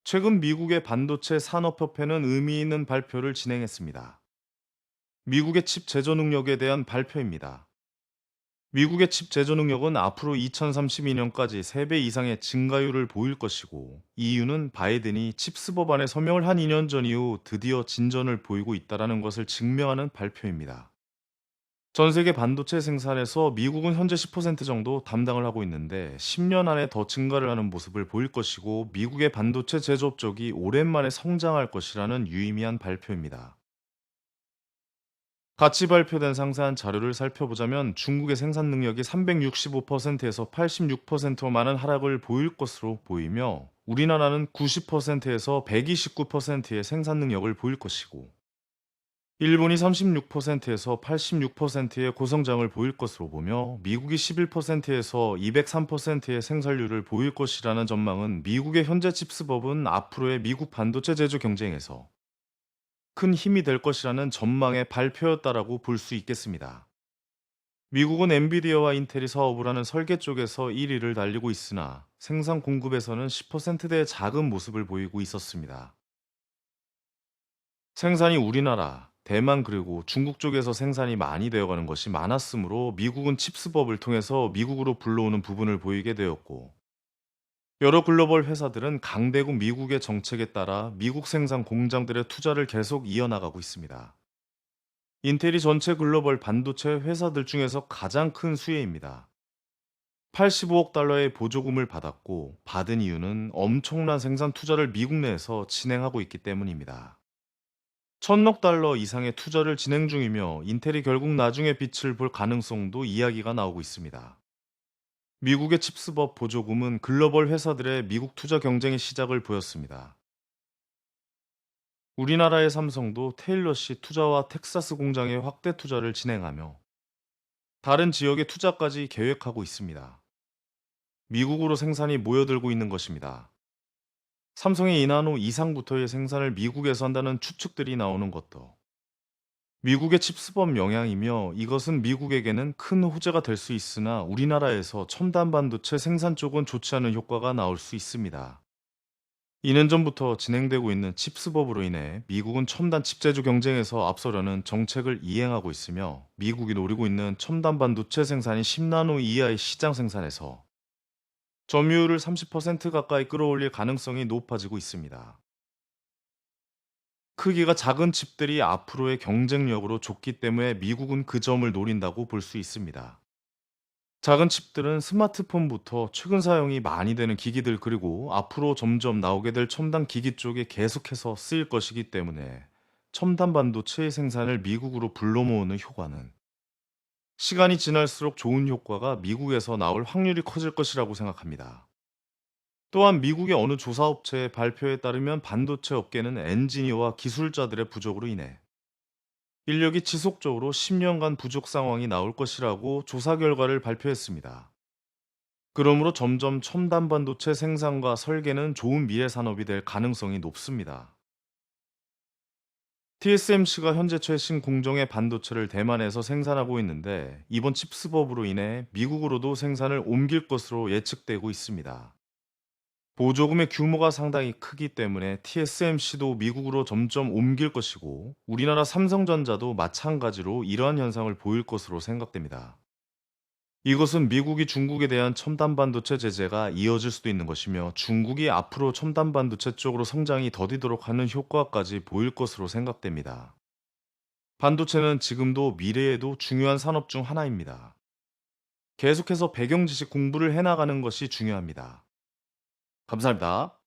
최근 미국의 반도체 산업협회는 의미 있는 발표를 진행했습니다. 미국의 칩 제조 능력에 대한 발표입니다. 미국의 칩 제조 능력은 앞으로 2032년까지 3배 이상의 증가율을 보일 것이고, EU는 바이든이 칩스 법안에 서명을 한 2년 전 이후 드디어 진전을 보이고 있다는 것을 증명하는 발표입니다. 전 세계 반도체 생산에서 미국은 현재 10% 정도 담당을 하고 있는데, 10년 안에 더 증가를 하는 모습을 보일 것이고, 미국의 반도체 제조업 쪽이 오랜만에 성장할 것이라는 유의미한 발표입니다. 같이 발표된 상세한 자료를 살펴보자면, 중국의 생산 능력이 365%에서 86%만한 하락을 보일 것으로 보이며, 우리나라는 90%에서 129%의 생산 능력을 보일 것이고, 일본이 36%에서 86%의 고성장을 보일 것으로 보며, 미국이 11%에서 203%의 생산률을 보일 것이라는 전망은, 미국의 현재 칩스법은 앞으로의 미국 반도체 제조 경쟁에서 큰 힘이 될 것이라는 전망의 발표였다라고 볼 수 있겠습니다. 미국은 엔비디아와 인텔이 사업을 하는 설계 쪽에서 1위를 달리고 있으나, 생산 공급에서는 10%대의 작은 모습을 보이고 있었습니다. 생산이 우리나라, 대만 그리고 중국 쪽에서 생산이 많이 되어가는 것이 많았으므로, 미국은 칩스법을 통해서 미국으로 불러오는 부분을 보이게 되었고, 여러 글로벌 회사들은 강대국 미국의 정책에 따라 미국 생산 공장들의 투자를 계속 이어나가고 있습니다. 인텔이 전체 글로벌 반도체 회사들 중에서 가장 큰 수혜입니다. 85억 달러의 보조금을 받았고, 받은 이유는 엄청난 생산 투자를 미국 내에서 진행하고 있기 때문입니다. 1000억 달러 이상의 투자를 진행 중이며, 인텔이 결국 나중에 빛을 볼 가능성도 이야기가 나오고 있습니다. 미국의 칩스법 보조금은 글로벌 회사들의 미국 투자 경쟁의 시작을 보였습니다. 우리나라의 삼성도 테일러시 투자와 텍사스 공장의 확대 투자를 진행하며, 다른 지역의 투자까지 계획하고 있습니다. 미국으로 생산이 모여들고 있는 것입니다. 삼성의 이나노 이상부터의 생산을 미국에서 한다는 추측들이 나오는 것도 미국의 칩스법 영향이며, 이것은 미국에게는 큰 호재가 될 수 있으나, 우리나라에서 첨단 반도체 생산 쪽은 좋지 않은 효과가 나올 수 있습니다. 2년 전부터 진행되고 있는 칩스법으로 인해 미국은 첨단 칩 제조 경쟁에서 앞서려는 정책을 이행하고 있으며, 미국이 노리고 있는 첨단 반도체 생산이 10나노 이하의 시장 생산에서 점유율을 30% 가까이 끌어올릴 가능성이 높아지고 있습니다. 크기가 작은 칩들이 앞으로의 경쟁력으로 좋기 때문에 미국은 그 점을 노린다고 볼 수 있습니다. 작은 칩들은 스마트폰부터 최근 사용이 많이 되는 기기들, 그리고 앞으로 점점 나오게 될 첨단 기기 쪽에 계속해서 쓰일 것이기 때문에, 첨단 반도체의 생산을 미국으로 불러 모으는 효과는 시간이 지날수록 좋은 효과가 미국에서 나올 확률이 커질 것이라고 생각합니다. 또한 미국의 어느 조사업체의 발표에 따르면, 반도체 업계는 엔지니어와 기술자들의 부족으로 인해 인력이 지속적으로 10년간 부족 상황이 나올 것이라고 조사 결과를 발표했습니다. 그러므로 점점 첨단 반도체 생산과 설계는 좋은 미래 산업이 될 가능성이 높습니다. TSMC가 현재 최신 공정의 반도체를 대만에서 생산하고 있는데, 이번 칩스법으로 인해 미국으로도 생산을 옮길 것으로 예측되고 있습니다. 보조금의 규모가 상당히 크기 때문에 TSMC도 미국으로 점점 옮길 것이고, 우리나라 삼성전자도 마찬가지로 이러한 현상을 보일 것으로 생각됩니다. 이것은 미국이 중국에 대한 첨단 반도체 제재가 이어질 수도 있는 것이며, 중국이 앞으로 첨단 반도체 쪽으로 성장이 더디도록 하는 효과까지 보일 것으로 생각됩니다. 반도체는 지금도 미래에도 중요한 산업 중 하나입니다. 계속해서 배경 지식 공부를 해나가는 것이 중요합니다. 감사합니다.